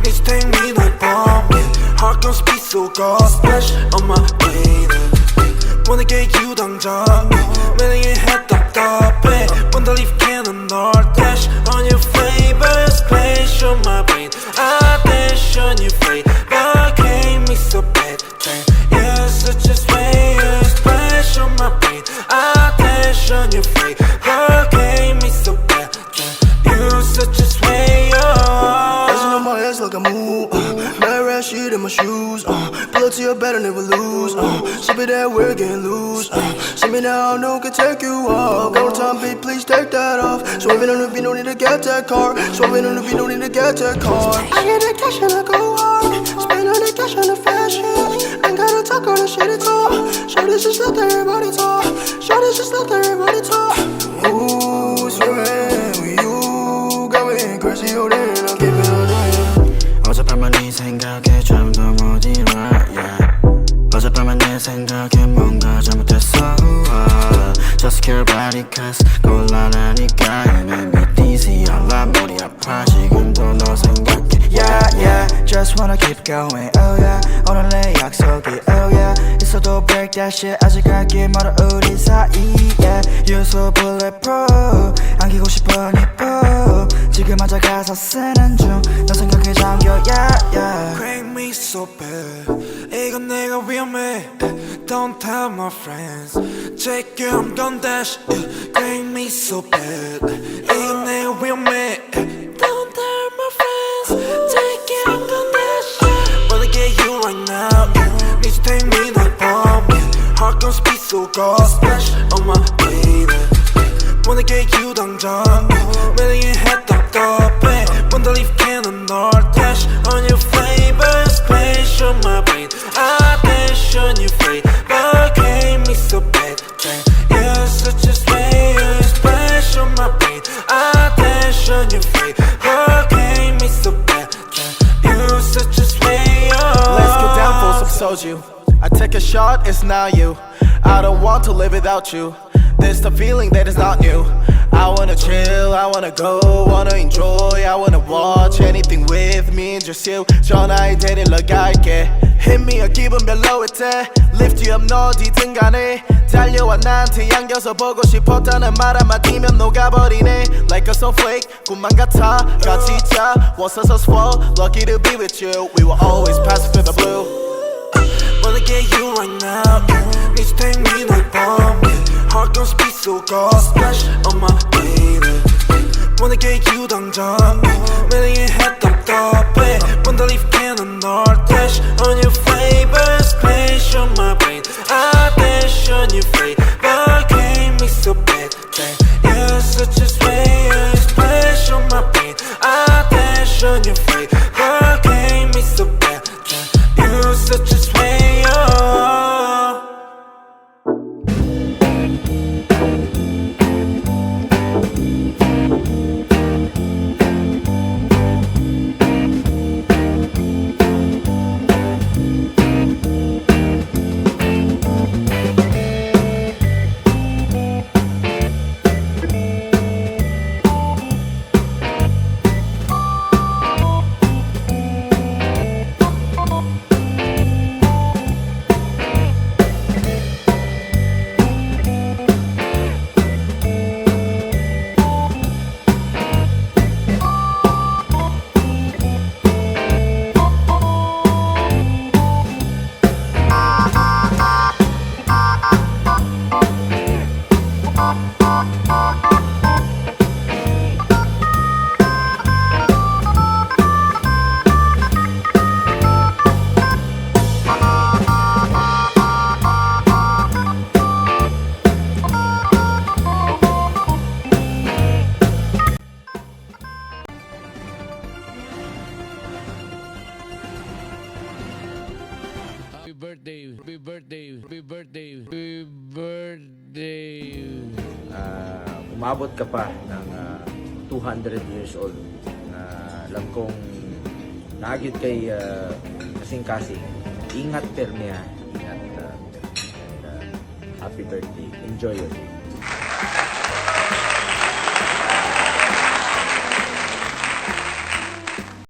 Need to take me like bomb, yeah. Heart gon' speed so God splash on my way there. wanna get you 당장 매일 head 답답해 wanna leave cannon or dash on your favorite splash on my brain I dash on your face but can't me so bad you're such a splash splash on my brain I dash on your face but can't me so bad you're such a sway Dancing on my ass like a move mad rat shit in my shoes pull up to your bed and never lose ship it that we're getting loose see me now, no one can take you off got no time, babe, please take that off swerving on the beat, no need to get that car swerving on the beat, no need to get that car I get that cash and I go hard spend all the cash on the fashion ain't gotta talk all the shit at all shorties just let everybody talk shorties just let everybody talk ooh, swerving with you got me crazy, oh damn, I'll keep it all day 어젯밤만 네 생각에 잠도 못 일어 yeah. 어젯밤만 내 생각에 뭔가 잘못했어 Just care about it cause 곤란하니까 You make me dizzy 알라 머리 아파 지금도 너 생각해 Yeah yeah Just wanna keep going Oh yeah 오늘 내 약속이 Oh yeah 있어도 break that shit 아직 갈 길 멀어 우리 사이 Yeah You're so bulletproof 안기고 싶어 니뽀 지금 앉아 가사 쓰는 중 너 생각에 잠겨 Yeah yeah Crank me so bad 이건 내가 위험해 Don't tell my friends Check it I'm gon' dash Crank me so bad 이건 내가 위험해 Don't tell my friends Check it I'm gon' dash Wanna get you right now Need to take me like bomb Heart gon' speed so God splash on my baby wanna get you 당장 매일 head 답답해 wanna leave cannon or dash on your favorite splash on my brain I dash on your face but can't me so bad you're such a splash on my brain I dash on your face but can't me so bad you're such a Let's get down for some soju I take a shot, it's not you I don't want to live without you There's the feeling that is not new I wanna chill, I wanna go, wanna enjoy I wanna watch anything with me and just you 전화에 데리러 갈게 Hit me a 기분 별로일 때 Lift you up 너 어디든 간에 달려와 나한테 안겨서 보고 싶었다는 말 한마디면 녹아버리네 Like a snowflake 꿈만 같아 같이 자 Was so swell, lucky to be with you We will always pass through the blue wanna get you right now Need to take me like bomb Heart gon' speed so God splash on my baby wanna get you 당장 매일 head 답답해 wanna leave cannon or dash on your favorite splash on my brain I dash on your face but can't me so bad you're such a splash on my brain I dash on your face but can't me so bad you're such a splash Umabot ka pa ng 200 years old na alam kong naagit kay kasing-kasing. Ingat, Permea. Ingat. Happy birthday. Enjoy your day.